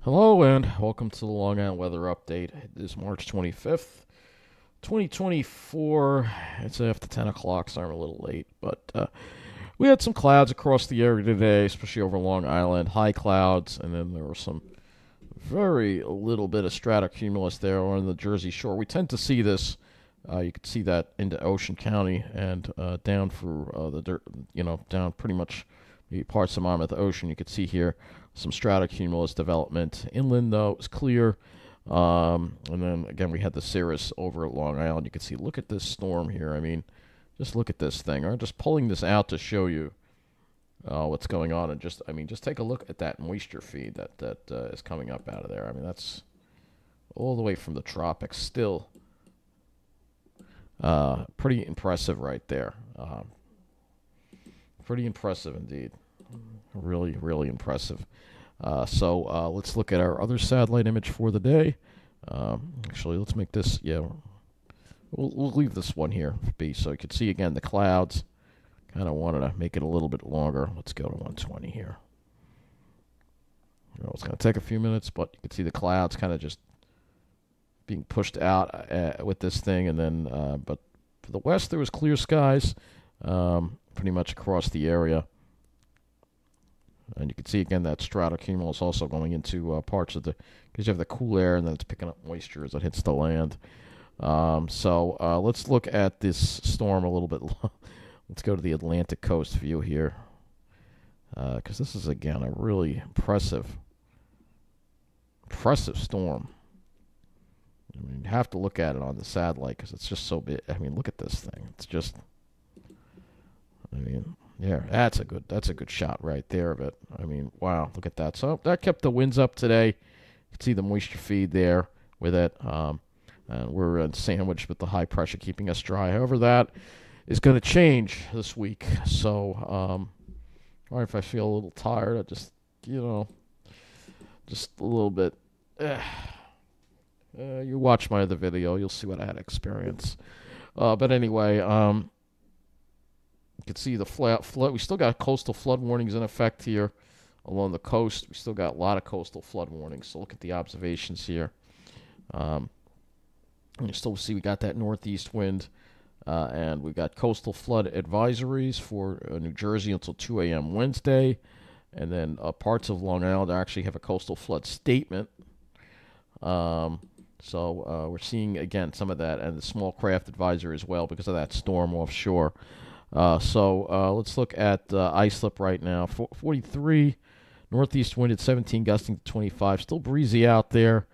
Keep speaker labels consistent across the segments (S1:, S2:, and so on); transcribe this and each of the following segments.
S1: Hello and welcome to the Long Island Weather Update. It is March 25th, 2024. It's after 10 o'clock, so I'm a little late. But we had some clouds across the area today, especially over Long Island. High clouds, and then there were some very little bit of stratocumulus there on the Jersey Shore. We tend to see this. You can see that into Ocean County and down through the dirt, down pretty much the parts of Monmouth Ocean. You could see here some stratocumulus development. Inland, though, it was clear. And then, again, we had the cirrus over at Long Island. You can see, look at this storm here. I mean, just look at this thing. I'm just pulling this out to show you what's going on. And just take a look at that moisture feed that is coming up out of there. I mean, that's all the way from the tropics. Still pretty impressive right there. Pretty impressive indeed. Really, really impressive. So let's look at our other satellite image for the day. Actually, let's make this, we'll leave this one here be so you can see again the clouds. Kind of wanted to make it a little bit longer. Let's go to 120 here. It's going to take a few minutes, but you can see the clouds kind of just being pushed out with this thing. And then, but for the west, there was clear skies pretty much across the area. And you can see again that stratocumulus also going into parts of because you have the cool air and then it's picking up moisture as it hits the land. So let's look at this storm a little bit. Let's go to the Atlantic coast view here, because this is again a really impressive storm. I mean, you have to look at it on the satellite because it's just so big. I mean, look at this thing. It's just, I mean. Yeah, that's a good shot right there of it. I mean, wow, look at that. So that kept the winds up today. You can see the moisture feed there with it. And we're sandwiched with the high pressure keeping us dry. However, that is going to change this week. So, or if I feel a little tired, I just, just a little bit. You watch my other video, you'll see what I had to experience. But anyway, you can see the flood. We still got coastal flood warnings in effect here along the coast. We still got a lot of coastal flood warnings. So look at the observations here. You still see we got that northeast wind, and we got coastal flood advisories for New Jersey until 2 a.m. Wednesday. And then parts of Long Island actually have a coastal flood statement. So we're seeing, again, some of that, and the small craft advisory as well because of that storm offshore. So let's look at ice slip right now. 43, northeast wind at 17, gusting to 25. Still breezy out there.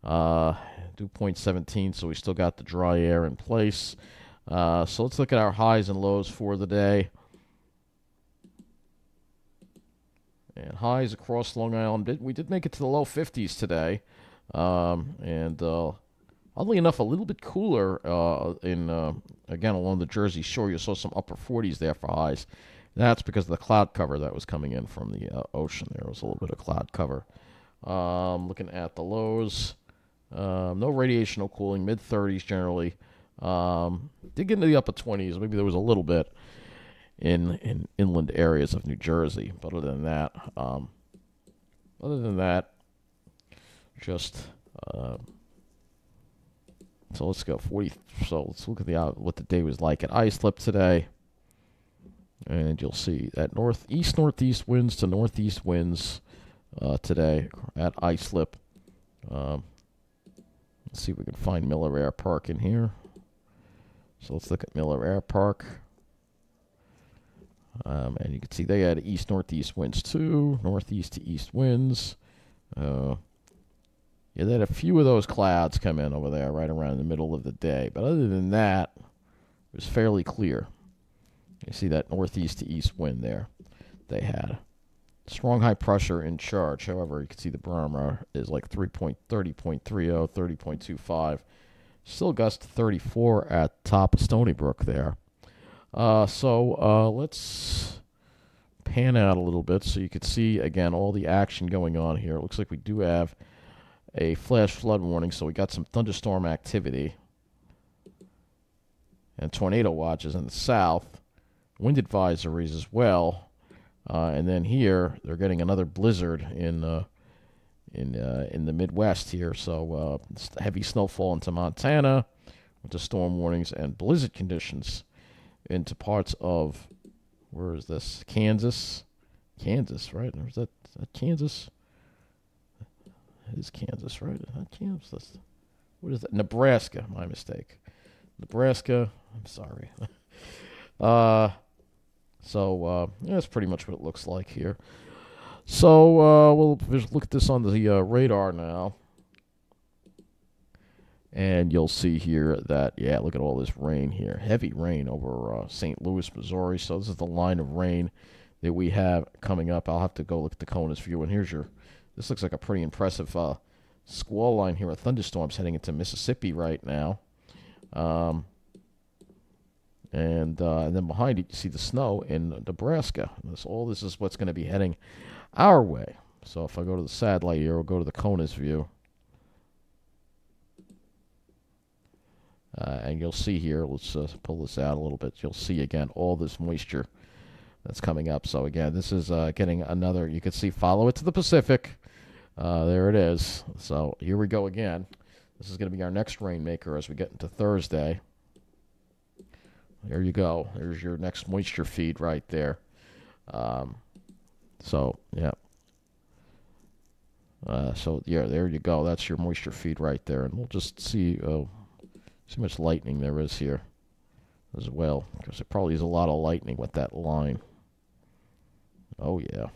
S1: Dew point 17, so we still got the dry air in place. So let's look at our highs and lows for the day. And highs across Long Island. We did make it to the low 50s today. Oddly enough, a little bit cooler again, along the Jersey Shore. You saw some upper 40s there for highs. That's because of the cloud cover that was coming in from the ocean. There was a little bit of cloud cover. Looking at the lows, no radiation, no cooling, mid-30s generally. Did get into the upper 20s. Maybe there was a little bit in inland areas of New Jersey. But other than that, just... So let's go 40. So let's look at what the day was like at islip today, and you'll see that northeast winds to northeast winds today at islip. Let's see if we can find Miller Air Park in here. So let's look at Miller Air Park, and you can see they had east northeast winds too, northeast to east winds. Yeah, they had a few of those clouds come in over there right around the middle of the day. But other than that, it was fairly clear. You see that northeast to east wind there they had. Strong high pressure in charge. However, you can see the barometer is like 30.30, 30.25. Still gust 34 at top of Stony Brook there. So let's pan out a little bit so you can see, again, all the action going on here. It looks like we do have a flash flood warning, so we got some thunderstorm activity and tornado watches in the south, wind advisories as well, and then here they're getting another blizzard in in the Midwest here. So heavy snowfall into Montana with the storm warnings and blizzard conditions into parts of, where is this? Kansas, right? Or is that Kansas? It is Kansas, right? Is that Kansas? What is that? Nebraska. My mistake. Nebraska. I'm sorry. That's pretty much what it looks like here. So we'll just look at this on the radar now. And you'll see here that, look at all this rain here. Heavy rain over St. Louis, Missouri. So this is the line of rain that we have coming up. I'll have to go look at the CONUS view. And this looks like a pretty impressive squall line here with thunderstorms heading into Mississippi right now. And then behind it, you see the snow in Nebraska. All this is what's going to be heading our way. So if I go to the satellite here, we'll go to the CONUS view. And you'll see here, let's pull this out a little bit. You'll see, again, all this moisture that's coming up. So, again, this is getting another, you can see, follow it to the Pacific. There it is. So, here we go again. This is going to be our next rainmaker as we get into Thursday. There you go. There's your next moisture feed right there. So, there you go. That's your moisture feed right there. And we'll just see how much lightning there is here as well, because there probably is a lot of lightning with that line. Oh, yeah.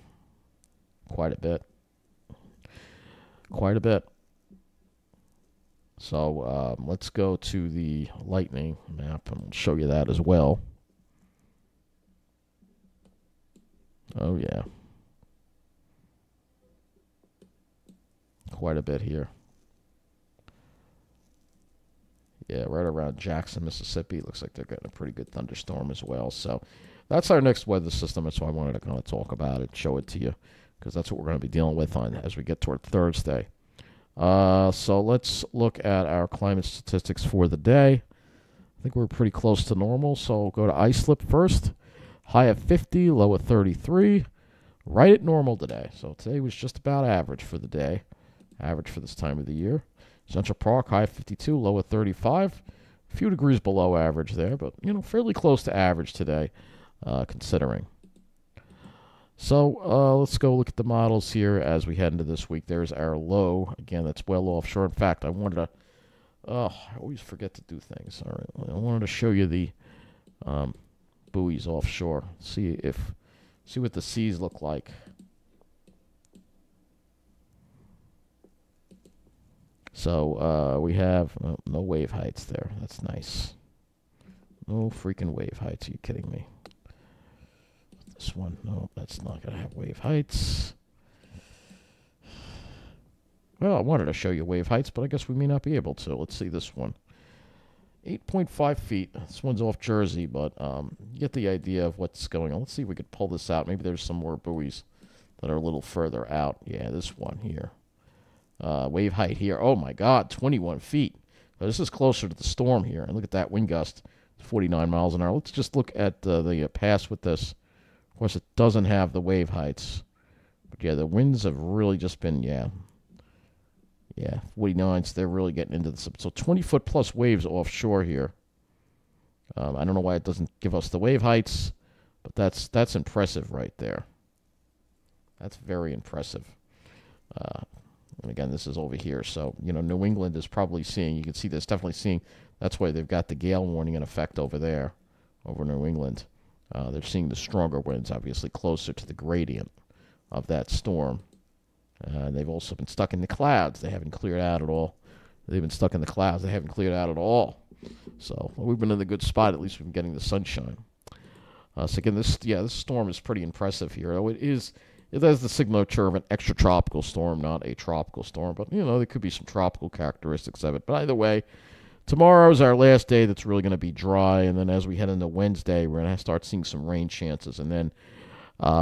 S1: Quite a bit. So let's go to the lightning map, and we'll show you that as well. Oh, yeah. Quite a bit here. Yeah, right around Jackson, Mississippi. Looks like they're getting a pretty good thunderstorm as well. So that's our next weather system. That's why I wanted to kind of talk about it, show it to you, because that's what we're going to be dealing with as we get toward Thursday. So let's look at our climate statistics for the day. I think we're pretty close to normal. So we'll go to islip first. High of 50, low of 33. Right at normal today. So today was just about average for the day. Average for this time of the year. Central Park, high of 52, low of 35. A few degrees below average there, but, fairly close to average today, considering. So let's go look at the models here as we head into this week. There's our low. Again, that's well offshore. In fact, I wanted to, I always forget to do things. All right, I wanted to show you the buoys offshore. See what the seas look like. So we have no wave heights there. That's nice. No freaking wave heights. Are you kidding me? This one, no, that's not going to have wave heights. Well, I wanted to show you wave heights, but I guess we may not be able to. Let's see this one. 8.5 feet. This one's off Jersey, but you get the idea of what's going on. Let's see if we could pull this out. Maybe there's some more buoys that are a little further out. Yeah, this one here. Wave height here. Oh, my God, 21 feet. Now, this is closer to the storm here. And look at that wind gust, 49 miles an hour. Let's just look at the pass with this. Of course, it doesn't have the wave heights. But, yeah, the winds have really just been, 49s. They're really getting into the... So 20-foot-plus waves offshore here. I don't know why it doesn't give us the wave heights, but that's impressive right there. That's very impressive. And again, this is over here. So, New England is probably seeing, you can see this, definitely seeing, that's why they've got the gale warning in effect over there, over New England. They're seeing the stronger winds, obviously closer to the gradient of that storm. They've also been stuck in the clouds. They haven't cleared out at all. They've been stuck in the clouds. They haven't cleared out at all. So we've been in a good spot. At least we've been getting the sunshine. So again, this storm is pretty impressive here. It has the signature of an extratropical storm, not a tropical storm. But, there could be some tropical characteristics of it. But either way, tomorrow is our last day that's really going to be dry. And then as we head into Wednesday, we're going to start seeing some rain chances. And then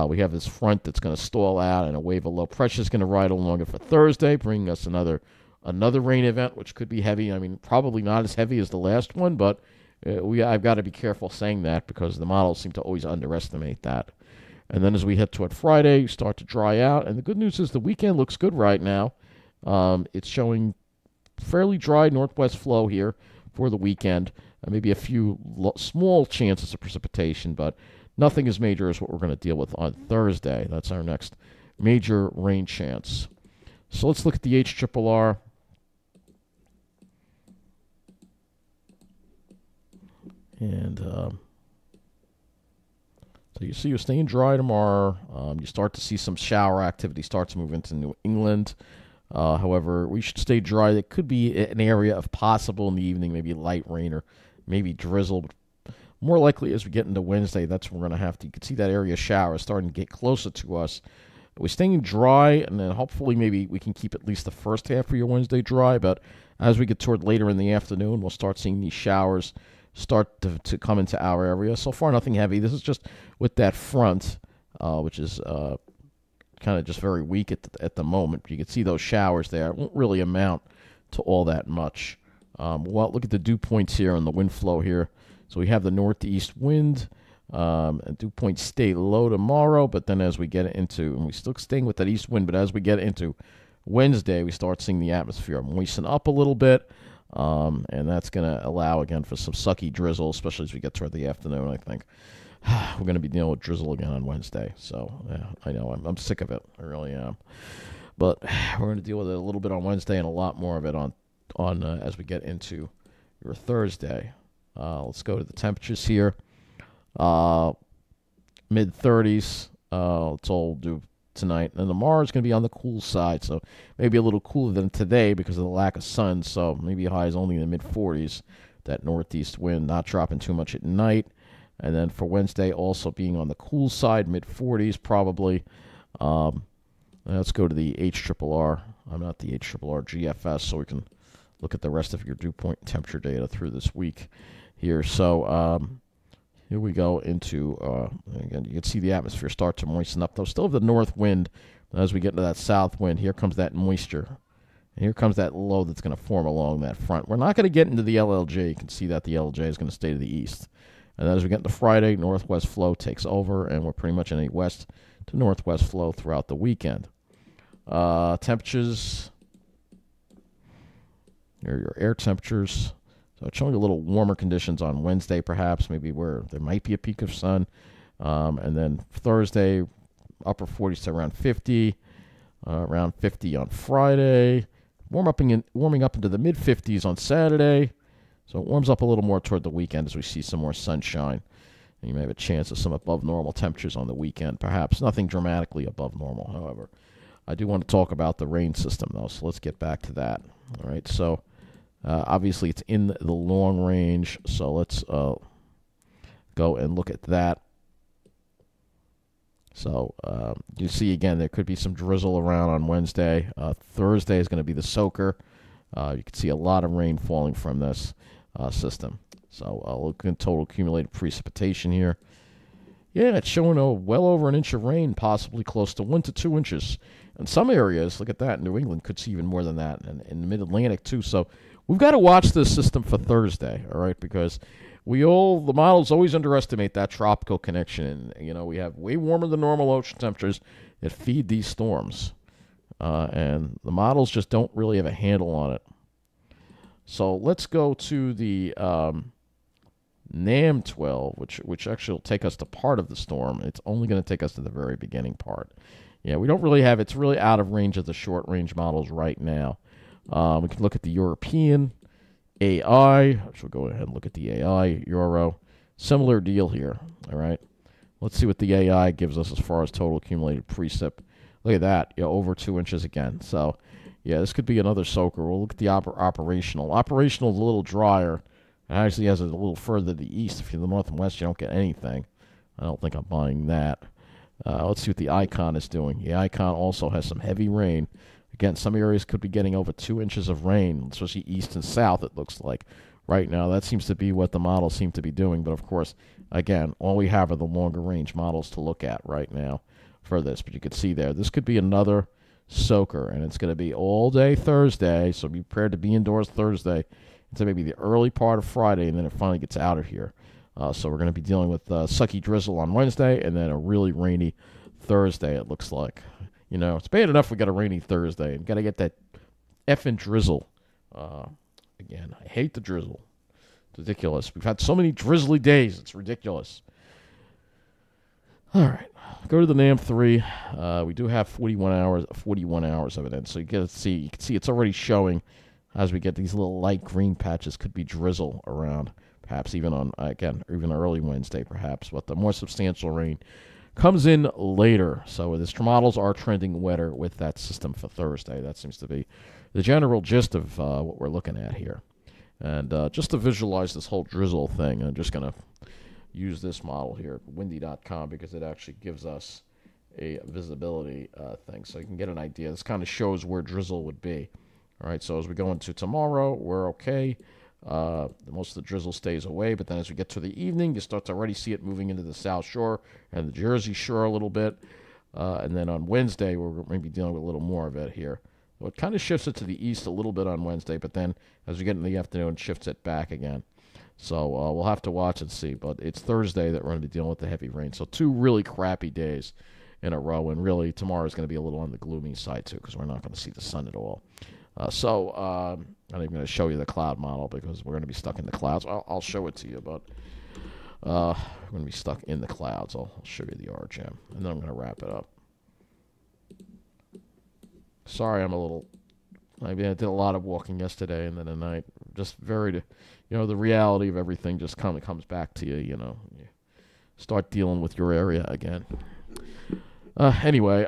S1: we have this front that's going to stall out, and a wave of low pressure is going to ride along it for Thursday, bringing us another rain event, which could be heavy. I mean, probably not as heavy as the last one, but I've got to be careful saying that because the models seem to always underestimate that. And then as we head toward Friday, you start to dry out. And the good news is the weekend looks good right now. It's showing fairly dry northwest flow here for the weekend. Maybe a few small chances of precipitation, but nothing as major as what we're going to deal with on Thursday. That's our next major rain chance. So let's look at the HRRR. And so you see you're staying dry tomorrow. You start to see some shower activity start to move into New England. However, we should stay dry. There could be an area of possible in the evening, maybe light rain or maybe drizzle. But more likely as we get into Wednesday, that's when we're going to have to. You can see that area of shower starting to get closer to us. We're staying dry, and then hopefully maybe we can keep at least the first half of your Wednesday dry. But as we get toward later in the afternoon, we'll start seeing these showers start to come into our area. So far, nothing heavy. This is just with that front, which is kind of just very weak at the moment. You can see those showers there. It won't really amount to all that much. Well, look at the dew points here and the wind flow here. So we have the northeast wind. And dew points stay low tomorrow, but then as we get into, and we're still staying with that east wind, but as we get into Wednesday, we start seeing the atmosphere moisten up a little bit. And that's going to allow, again, for some sucky drizzle, especially as we get toward the afternoon, I think. We're going to be dealing with drizzle again on Wednesday. So, yeah, I know. I'm sick of it. I really am. But we're going to deal with it a little bit on Wednesday and a lot more of it on as we get into your Thursday. Let's go to the temperatures here. Mid-30s. It's all due tonight. And tomorrow is going to be on the cool side, so maybe a little cooler than today because of the lack of sun, so maybe highs only in the mid-40s. That northeast wind not dropping too much at night. And then for Wednesday, also being on the cool side, mid-40s probably. Let's go to the HRRR. I'm not the HRRR GFS, so we can look at the rest of your dew point temperature data through this week here. So here we go into, again, you can see the atmosphere start to moisten up, though. Still have the north wind. As we get into that south wind, here comes that moisture. And here comes that low that's going to form along that front. We're not going to get into the LLJ. You can see that the LLJ is going to stay to the east. And then as we get into Friday, northwest flow takes over, and we're pretty much in a west to northwest flow throughout the weekend. Temperatures, here are your air temperatures. So it's showing a little warmer conditions on Wednesday, perhaps, maybe where there might be a peak of sun. And then Thursday, upper 40s to around 50, around 50 on Friday. Warming up into the mid-50s on Saturday. So it warms up a little more toward the weekend as we see some more sunshine. And you may have a chance of some above normal temperatures on the weekend, perhaps. Nothing dramatically above normal, however. I do want to talk about the rain system, though, so let's get back to that. All right, so obviously it's in the long range, so let's go and look at that. So you see, again, there could be some drizzle around on Wednesday. Thursday is going to be the soaker. You can see a lot of rain falling from this system. So look at total accumulated precipitation here. Yeah, it's showing well over an inch of rain, possibly close to 1 to 2 inches. In some areas, look at that, New England could see even more than that, and in the mid-Atlantic too. So we've got to watch this system for Thursday, all right, because the models always underestimate that tropical connection. And, we have way warmer than normal ocean temperatures that feed these storms. And the models just don't really have a handle on it. So let's go to the NAM 12, which actually will take us to part of the storm. It's only going to take us to the very beginning part. Yeah, we don't really have, it's really out of range of the short-range models right now. We can look at the European AI, which we'll go ahead and look at the AI, Euro. Similar deal here, all right? Let's see what the AI gives us as far as total accumulated precip. Look at that, over 2 inches again. So, yeah, this could be another soaker. We'll look at the operational. Operational is a little drier. It actually has it a little further to the east. If you're in the north and west, you don't get anything. I don't think I'm buying that. Let's see what the Icon is doing. The Icon also has some heavy rain. Again, some areas could be getting over 2 inches of rain, especially east and south, it looks like. Right now, that seems to be what the models seem to be doing. But, of course, again, all we have are the longer-range models to look at right now for this. But you can see there, this could be another soaker, and it's going to be all day Thursday, so be prepared to be indoors Thursday until maybe the early part of Friday, and then it finally gets out of here. So we're going to be dealing with sucky drizzle on Wednesday and then a really rainy Thursday, it looks like. It's bad enough we got a rainy Thursday and got to get that effing drizzle. Again, I hate the drizzle. It's ridiculous. We've had so many drizzly days. It's ridiculous. All right. Go to the NAM 3. We do have 41 hours of it in. So you can see it's already showing as we get these little light green patches. Could be drizzle around, perhaps even on, again, even early Wednesday, perhaps. But the more substantial rain comes in later. So the models are trending wetter with that system for Thursday. That seems to be the general gist of what we're looking at here. And just to visualize this whole drizzle thing, I'm just going to use this model here, windy.com, because it actually gives us a visibility thing. So you can get an idea. This kind of shows where drizzle would be. All right, so as we go into tomorrow, we're okay. Most of the drizzle stays away, but then as we get to the evening, you start to already see it moving into the South Shore and the Jersey Shore a little bit. And then on Wednesday, we're maybe dealing with a little more of it here. So it kind of shifts it to the east a little bit on Wednesday, but then as we get in the afternoon, it shifts it back again. So we'll have to watch and see. But it's Thursday that we're going to be dealing with the heavy rain. So 2 really crappy days in a row. And really, tomorrow is going to be a little on the gloomy side, too, because we're not going to see the sun at all. I'm not even going to show you the cloud model because we're going to be stuck in the clouds. I'll show it to you, but we're going to be stuck in the clouds. I'll show you the RGM, and then I'm going to wrap it up. Sorry, I did a lot of walking yesterday and then tonight. Just the reality of everything just kind of comes back to you, You start dealing with your area again. Anyway,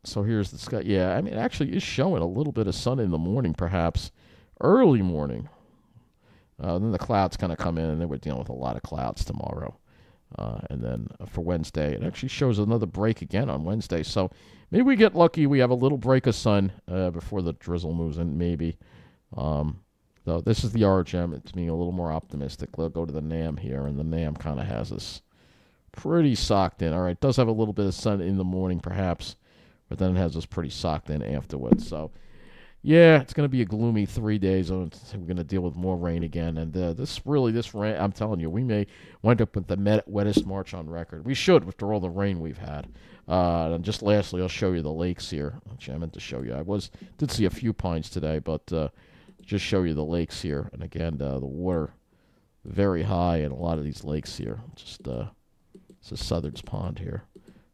S1: so here's the sky. Yeah, it actually is showing a little bit of sun in the morning, perhaps early morning. Then the clouds kind of come in, and then we're dealing with a lot of clouds tomorrow. And then for Wednesday, it actually shows another break again on Wednesday. So maybe we get lucky. We have a little break of sun before the drizzle moves in, maybe. So this is the RGM. It's being a little more optimistic. Let's go to the NAM here, and the NAM kind of has us pretty socked in. All right, it does have a little bit of sun in the morning, perhaps. But then it has us pretty socked in afterwards. So, yeah, it's going to be a gloomy 3 days. We're going to deal with more rain again. And this rain, I'm telling you, we may wind up with the wettest March on record. We should, after all the rain we've had. And just lastly, I'll show you the lakes here. Actually, I meant to show you. Did see a few pines today, but just show you the lakes here. And again, the water very high in a lot of these lakes here. Just it's a Southard's Pond here.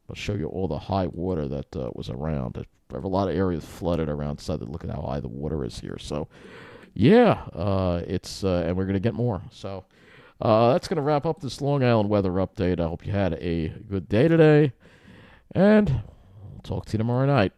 S1: I'll show you all the high water that was around. There are a lot of areas flooded around Southern. Look at how high the water is here. So, yeah, and we're going to get more. So, that's going to wrap up this Long Island weather update. I hope you had a good day today, and I'll talk to you tomorrow night.